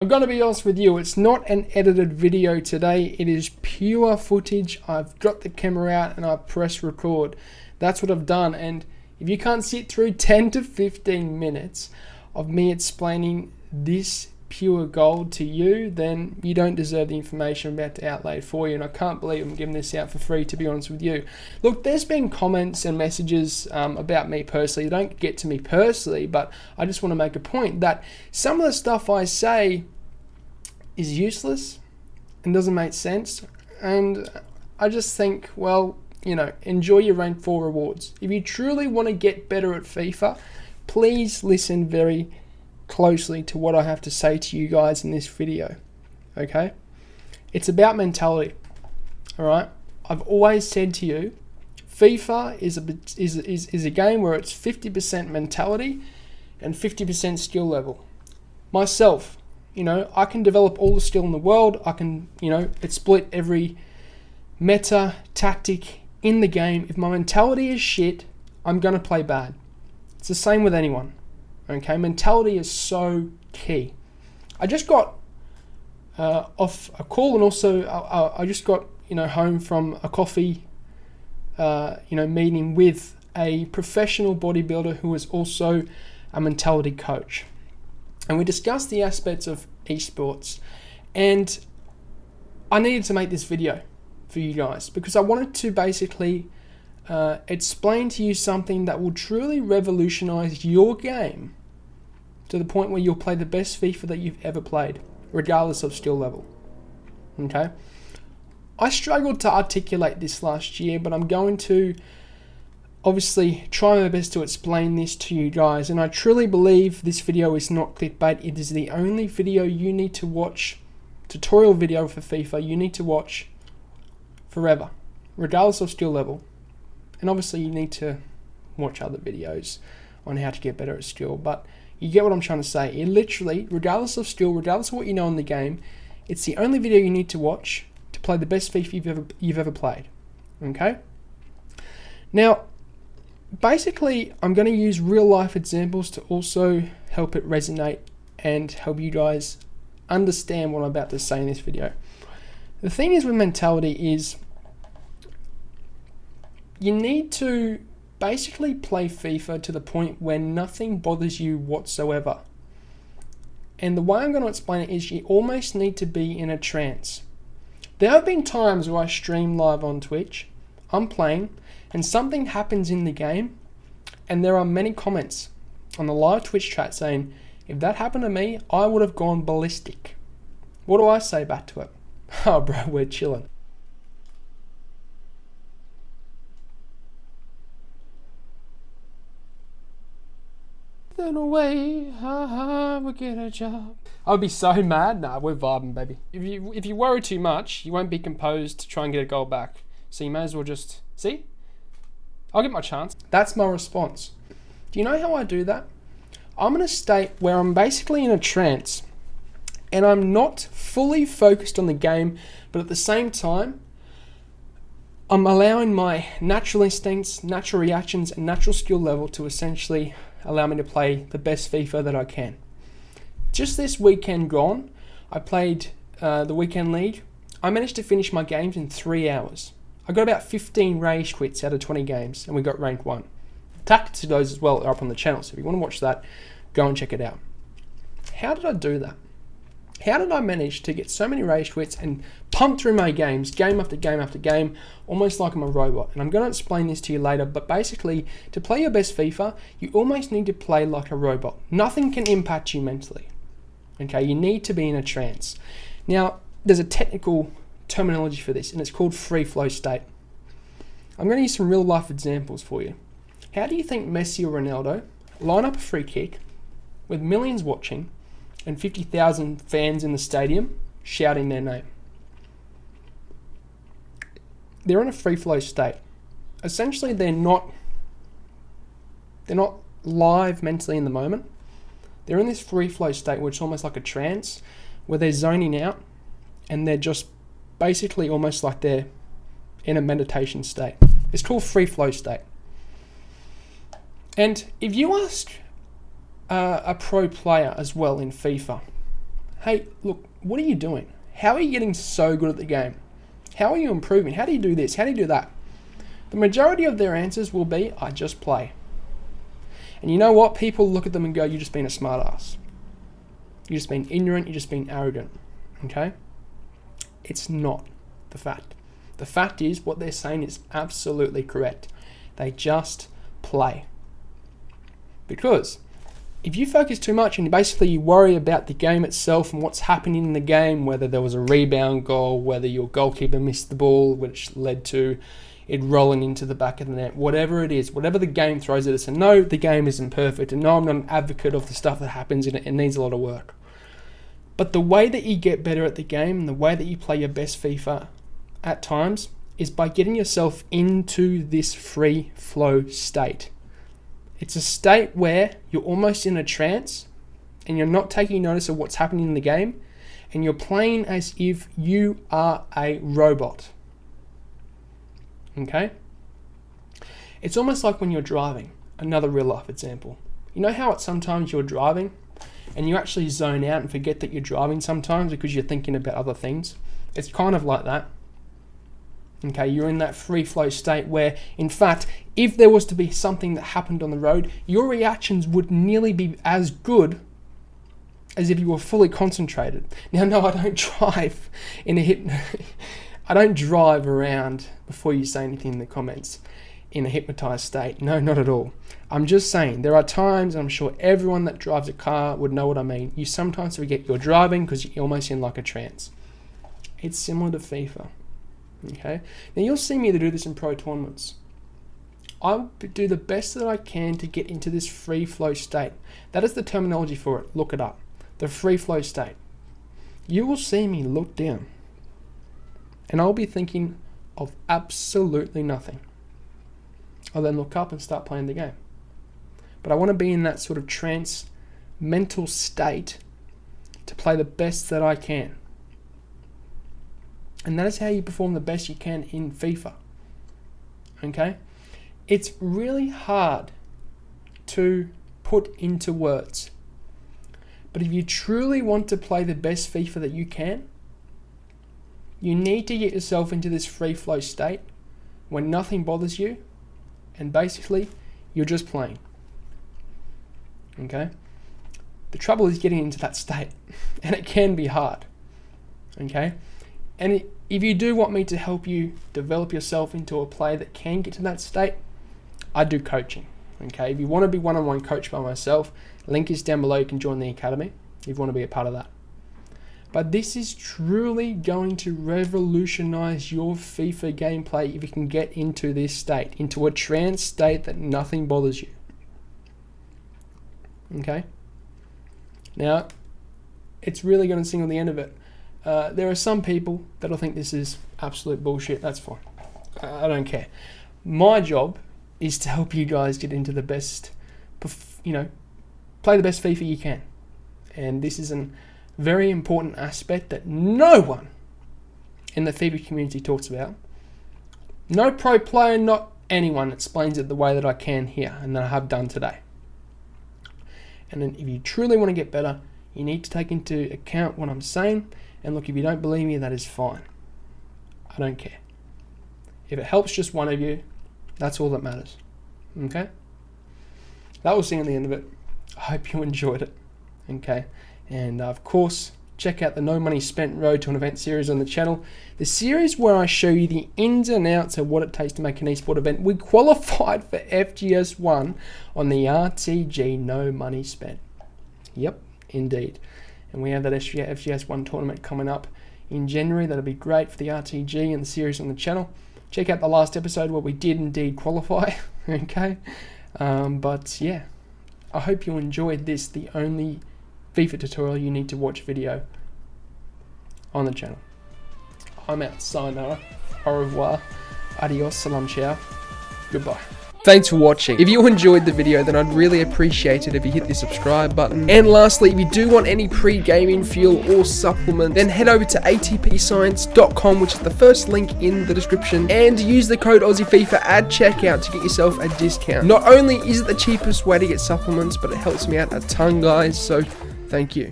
I'm going to be honest with you, it's not an edited video today. It is pure footage. I've got the camera out and I've pressed record. That's what I've done. And if you can't sit through 10 to 15 minutes of me explaining this pure gold to you, then you don't deserve the information I'm about to outlay for you. And I can't believe I'm giving this out for free, to be honest with you. Look, there's been comments and messages about me personally. They don't get to me personally, but I just want to make a point that some of the stuff I say is useless and doesn't make sense. And I just think, well, you know, enjoy your rank 4 rewards. If you truly want to get better at FIFA, please listen very closely to what I have to say to you guys in this video, okay? It's about mentality, all right? I've always said to you, FIFA is a game where it's 50% mentality and 50% skill level. Myself, you know, I can develop all the skill in the world. I can, you know, exploit every meta tactic in the game. If my mentality is shit, I'm going to play bad. It's the same with anyone. Okay, mentality is so key. I just got off a call, and also I just got, you know, home from a coffee, meeting with a professional bodybuilder who is also a mentality coach, and we discussed the aspects of esports. And I needed to make this video for you guys because I wanted to basically explain to you something that will truly revolutionize your game to the point where you'll play the best FIFA that you've ever played, regardless of skill level. Okay? I struggled to articulate this last year, but I'm going to obviously try my best to explain this to you guys. And I truly believe this video is not clickbait. It is the only video you need to watch, tutorial video for FIFA, you need to watch forever, regardless of skill level. And obviously you need to watch other videos on how to get better at skill, but you get what I'm trying to say. It literally, regardless of skill, regardless of what you know in the game, it's the only video you need to watch to play the best FIFA you've ever played. Okay? Now, basically, I'm going to use real life examples to also help it resonate and help you guys understand what I'm about to say in this video. The thing is with mentality is you need to basically play FIFA to the point where nothing bothers you whatsoever. And the way I'm going to explain it is you almost need to be in a trance. There have been times where I stream live on Twitch, I'm playing, and something happens in the game, and there are many comments on the live Twitch chat saying, if that happened to me, I would have gone ballistic. What do I say back to it? Oh bro, we're chilling. Then away, we'll get a job. I'll be so mad. Nah, we're vibing, baby. If you worry too much, you won't be composed to try and get a goal back. So you may as well just, see? I'll get my chance. That's my response. Do you know how I do that? I'm in a state where I'm basically in a trance and I'm not fully focused on the game, but at the same time, I'm allowing my natural instincts, natural reactions, and natural skill level to essentially allow me to play the best FIFA that I can. Just this weekend gone, I played the weekend league. I managed to finish my games in 3 hours. I got about 15 rage quits out of 20 games, and we got rank 1. Tactics of those as well are up on the channel, so if you want to watch that, go and check it out. How did I do that? How did I manage to get so many rage quits and pump through my games, game after game after game, almost like I'm a robot? And I'm going to explain this to you later, but basically, to play your best FIFA, you almost need to play like a robot. Nothing can impact you mentally. Okay, you need to be in a trance. Now, there's a technical terminology for this, and it's called free flow state. I'm going to use some real life examples for you. How do you think Messi or Ronaldo line up a free kick with millions watching and 50,000 fans in the stadium shouting their name? They're in a free flow state. Essentially, they're not live mentally in the moment. They're in this free flow state, which is almost like a trance, where they're zoning out and they're just basically almost like they're in a meditation state. It's called free flow state. And if you ask a pro player as well in FIFA, hey, look, what are you doing? How are you getting so good at the game? How are you improving? How do you do this? How do you do that? The majority of their answers will be, I just play. And you know what? People look at them and go, you're just being a smart ass. You're just being ignorant. You're just being arrogant. Okay? It's not the fact. The fact is, what they're saying is absolutely correct. They just play. Because if you focus too much and basically you worry about the game itself and what's happening in the game, whether there was a rebound goal, whether your goalkeeper missed the ball, which led to it rolling into the back of the net, whatever it is, whatever the game throws at us, and no, the game isn't perfect, and no, I'm not an advocate of the stuff that happens in it, it needs a lot of work. But the way that you get better at the game and the way that you play your best FIFA at times is by getting yourself into this free flow state. It's a state where you're almost in a trance and you're not taking notice of what's happening in the game, and you're playing as if you are a robot. Okay? It's almost like when you're driving. Another real life example. You know how sometimes you're driving and you actually zone out and forget that you're driving sometimes because you're thinking about other things? It's kind of like that. Okay, you're in that free flow state where, in fact, if there was to be something that happened on the road, your reactions would nearly be as good as if you were fully concentrated. Now, no, I don't drive in a I don't drive around before you say anything in the comments in a hypnotized state. No, not at all. I'm just saying there are times, and I'm sure everyone that drives a car would know what I mean. You sometimes forget you're driving because you're almost in like a trance. It's similar to FIFA. Okay. Now you'll see me do this in pro tournaments. I do the best that I can to get into this free flow state. That is the terminology for it. Look it up. The free flow state. You will see me look down, and I'll be thinking of absolutely nothing. I'll then look up and start playing the game. But I want to be in that sort of trance mental state to play the best that I can. And that is how you perform the best you can in FIFA. Okay? It's really hard to put into words. But if you truly want to play the best FIFA that you can, you need to get yourself into this free flow state when nothing bothers you, and basically you're just playing. Okay? The trouble is getting into that state, and it can be hard. Okay? And if you do want me to help you develop yourself into a player that can get to that state, I do coaching. Okay? If you want to be one-on-one coached by myself, link is down below. You can join the academy if you want to be a part of that. But this is truly going to revolutionize your FIFA gameplay if you can get into this state, into a trance state that nothing bothers you. Okay? Now, it's really going to sing on the end of it. There are some people that'll think this is absolute bullshit. That's fine. I don't care. My job is to help you guys get into the best, play the best FIFA you can. And this is a very important aspect that no one in the FIFA community talks about. No pro player, not anyone explains it the way that I can here and that I have done today. And then if you truly want to get better, you need to take into account what I'm saying. And look, if you don't believe me, that is fine. I don't care. If it helps just one of you, that's all that matters. Okay? That was the end of it. I hope you enjoyed it. Okay? And of course, check out the No Money Spent Road to an Event series on the channel. The series where I show you the ins and outs of what it takes to make an esport event. We qualified for FGS1 on the RTG No Money Spent. Yep, indeed. And we have that FGS1 tournament coming up in January. That'll be great for the RTG and the series on the channel. Check out the last episode where we did indeed qualify. Okay? But yeah, I hope you enjoyed this, the only FIFA tutorial you need to watch video on the channel. I'm out. Sayonara. Au revoir. Adios. Salam ciao. Goodbye. Thanks for watching. If you enjoyed the video, then I'd really appreciate it if you hit the subscribe button. And lastly, if you do want any pre-gaming fuel or supplement, then head over to atpscience.com, which is the first link in the description, and use the code AussieFIFA at checkout to get yourself a discount. Not only is it the cheapest way to get supplements, but it helps me out a ton, guys, so thank you.